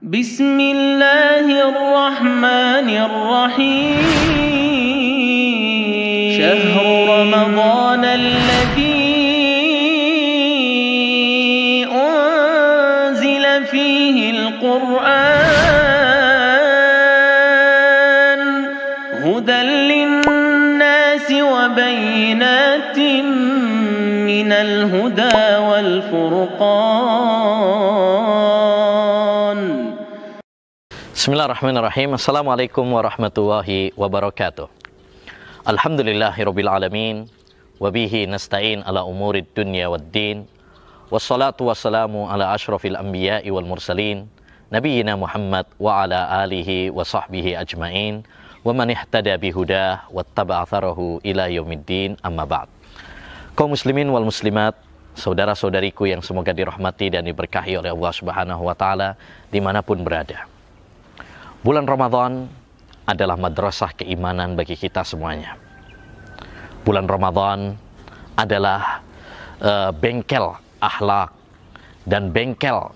بسم الله الرحمن الرحيم شهر رمضان الذي أنزل فيه القرآن هدى للناس وبينات من الهدى والفرقان. Bismillahirrahmanirrahim. Assalamualaikum warahmatullahi wabarakatuh. Alhamdulillahirabbil alamin wa bihi nasta'in ala umurid dunya waddin. Wassalatu wassalamu ala asyrafil anbiya'i wal mursalin nabiyyina Muhammad wa ala alihi wa sahbihi ajmain wa man ihtada bihudah wattaba'a atharahu ila yaumiddin, amma ba'd. Kaum muslimin wal muslimat, saudara-saudariku yang semoga dirahmati dan diberkahi oleh Allah Subhanahu wa taala dimanapun berada. Bulan Ramadan adalah madrasah keimanan bagi kita semuanya. Bulan Ramadan adalah bengkel akhlak dan bengkel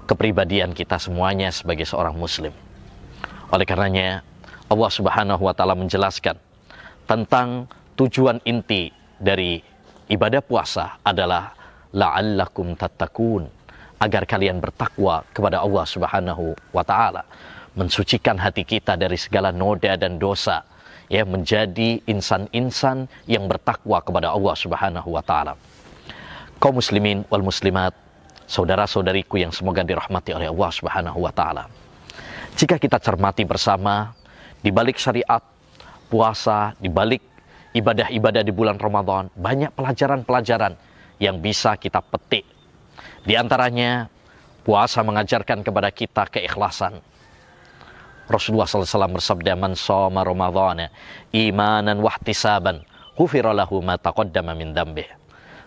kepribadian kita semuanya sebagai seorang muslim. Oleh karenanya Allah Subhanahu wa taala menjelaskan tentang tujuan inti dari ibadah puasa adalah la'allakum tattaqun, agar kalian bertakwa kepada Allah Subhanahu wa taala, mensucikan hati kita dari segala noda dan dosa, ya, menjadi insan-insan yang bertakwa kepada Allah Subhanahu wa taala. Kaum muslimin wal muslimat, saudara-saudariku yang semoga dirahmati oleh Allah Subhanahu wa taala. Jika kita cermati bersama di balik syariat puasa, di balik ibadah-ibadah di bulan Ramadan, banyak pelajaran-pelajaran yang bisa kita petik. Di antaranya, puasa mengajarkan kepada kita keikhlasan. Rasulullah SAW bersabda, "Man shoma Ramadhana imanan wahtisaban, ghufira lahu ma taqaddama min dzambih."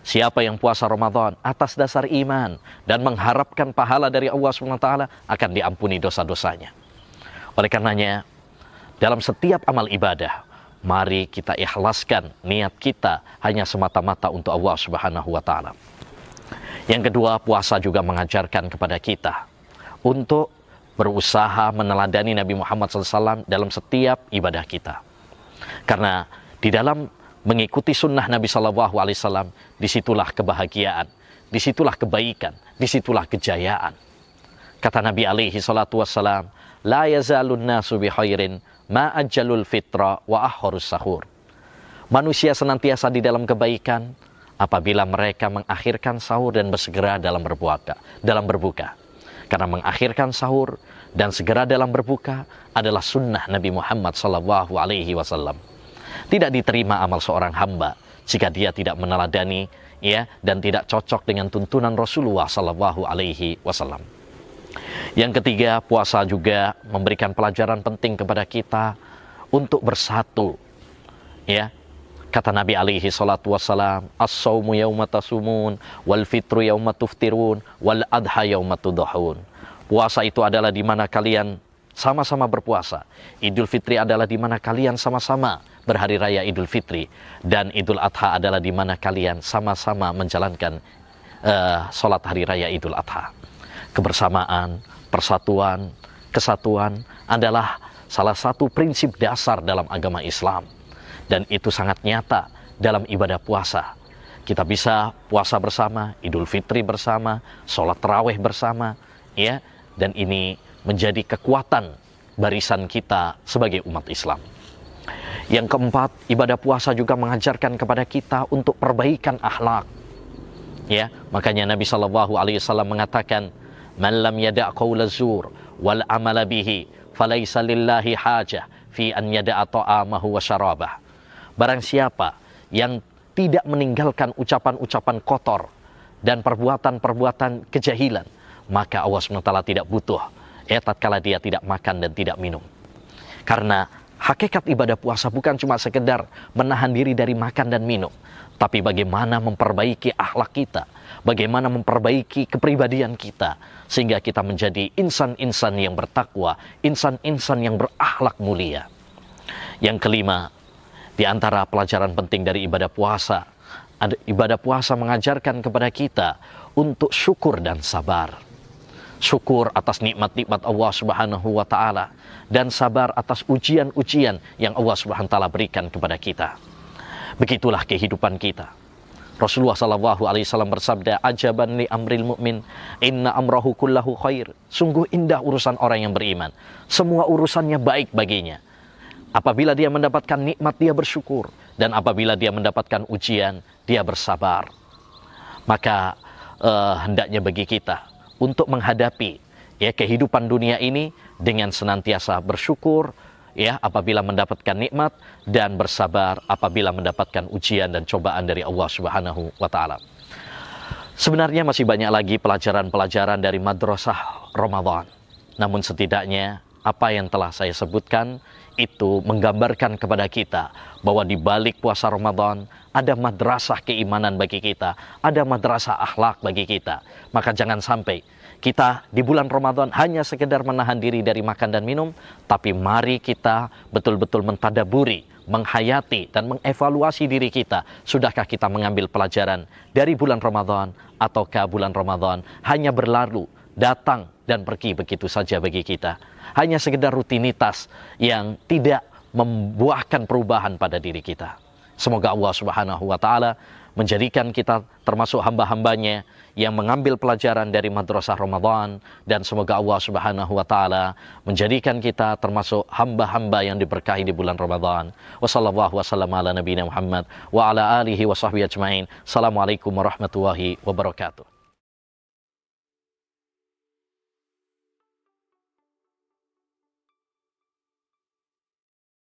Siapa yang puasa Ramadan atas dasar iman dan mengharapkan pahala dari Allah SWT, akan diampuni dosa-dosanya. Oleh karenanya, dalam setiap amal ibadah, mari kita ikhlaskan niat kita hanya semata-mata untuk Allah Subhanahu wa taala. Yang kedua, puasa juga mengajarkan kepada kita untuk berusaha meneladani Nabi Muhammad SAW dalam setiap ibadah kita. Karena di dalam mengikuti sunnah Nabi SAW, disitulah kebahagiaan, disitulah kebaikan, disitulah kejayaan. Kata Nabi alaihi salatu wassalam, "La yazalun nasu bi khairin ma ajjalul fitra wa ahharus sahur." Manusia senantiasa di dalam kebaikan apabila mereka mengakhirkan sahur dan bersegera dalam berbuka. Karena mengakhirkan sahur dan segera dalam berbuka adalah sunnah Nabi Muhammad SAW. Tidak diterima amal seorang hamba jika dia tidak meneladani, ya, dan tidak cocok dengan tuntunan Rasulullah SAW. Yang ketiga, puasa juga memberikan pelajaran penting kepada kita untuk bersatu, ya. Kata Nabi alaihi salatu wassalam, "As-shaumu yauma tasumun, wal fitru yauma tuftirun, wal adha yauma tudhahun." Puasa itu adalah di mana kalian sama-sama berpuasa. Idul Fitri adalah di mana kalian sama-sama berhari raya Idul Fitri. Dan Idul Adha adalah di mana kalian sama-sama menjalankan sholat hari raya Idul Adha. Kebersamaan, persatuan, kesatuan adalah salah satu prinsip dasar dalam agama Islam. Dan itu sangat nyata dalam ibadah puasa. Kita bisa puasa bersama, Idul Fitri bersama, sholat tarawih bersama, ya. Dan ini menjadi kekuatan barisan kita sebagai umat Islam. Yang keempat, ibadah puasa juga mengajarkan kepada kita untuk perbaikan akhlak. Ya, makanya Nabi SAW mengatakan, "Man lam yada' qaula zur wal amala bihi, falaysa lillahi hajah fi an yada'a ta'amahu wa syarabah." Barang siapa yang tidak meninggalkan ucapan-ucapan kotor dan perbuatan-perbuatan kejahilan, maka Allah SWT tidak butuh tatkala dia tidak makan dan tidak minum. Karena hakikat ibadah puasa bukan cuma sekedar menahan diri dari makan dan minum, tapi bagaimana memperbaiki akhlak kita, bagaimana memperbaiki kepribadian kita, sehingga kita menjadi insan-insan yang bertakwa, insan-insan yang berakhlak mulia. Yang kelima, di antara pelajaran penting dari ibadah puasa, ibadah puasa mengajarkan kepada kita untuk syukur dan sabar. syukur atas nikmat-nikmat Allah Subhanahu wa taala, dan sabar atas ujian-ujian yang Allah Subhanahu wa taala berikan kepada kita. Begitulah kehidupan kita. Rasulullah sallallahu alaihi wasallam bersabda, "Ajaban li amril mu'min, inna amrahu kullahu khair." Sungguh indah urusan orang yang beriman. Semua urusannya baik baginya. Apabila dia mendapatkan nikmat, dia bersyukur, dan apabila dia mendapatkan ujian, dia bersabar. Maka hendaknya bagi kita untuk menghadapi kehidupan dunia ini dengan senantiasa bersyukur apabila mendapatkan nikmat, dan bersabar apabila mendapatkan ujian dan cobaan dari Allah Subhanahu wa taala. Sebenarnya masih banyak lagi pelajaran-pelajaran dari madrasah Ramadan. Namun setidaknya apa yang telah saya sebutkan itu menggambarkan kepada kita bahwa di balik puasa Ramadan ada madrasah keimanan bagi kita, ada madrasah akhlak bagi kita. Maka jangan sampai kita di bulan Ramadan hanya sekedar menahan diri dari makan dan minum, tapi mari kita betul-betul mentadaburi, menghayati dan mengevaluasi diri kita. Sudahkah kita mengambil pelajaran dari bulan Ramadan, ataukah bulan Ramadan hanya berlalu, datang dan pergi begitu saja bagi kita? Hanya sekedar rutinitas yang tidak membuahkan perubahan pada diri kita. Semoga Allah Subhanahu wa taala menjadikan kita termasuk hamba-hambanya yang mengambil pelajaran dari madrasah Ramadan, dan semoga Allah Subhanahu wa taala menjadikan kita termasuk hamba-hamba yang diberkahi di bulan Ramadan. Wassallallahu wasallam ala nabiyina Muhammad wa ala alihi wa sahbihi ajmain. Assalamualaikum warahmatullahi wabarakatuh.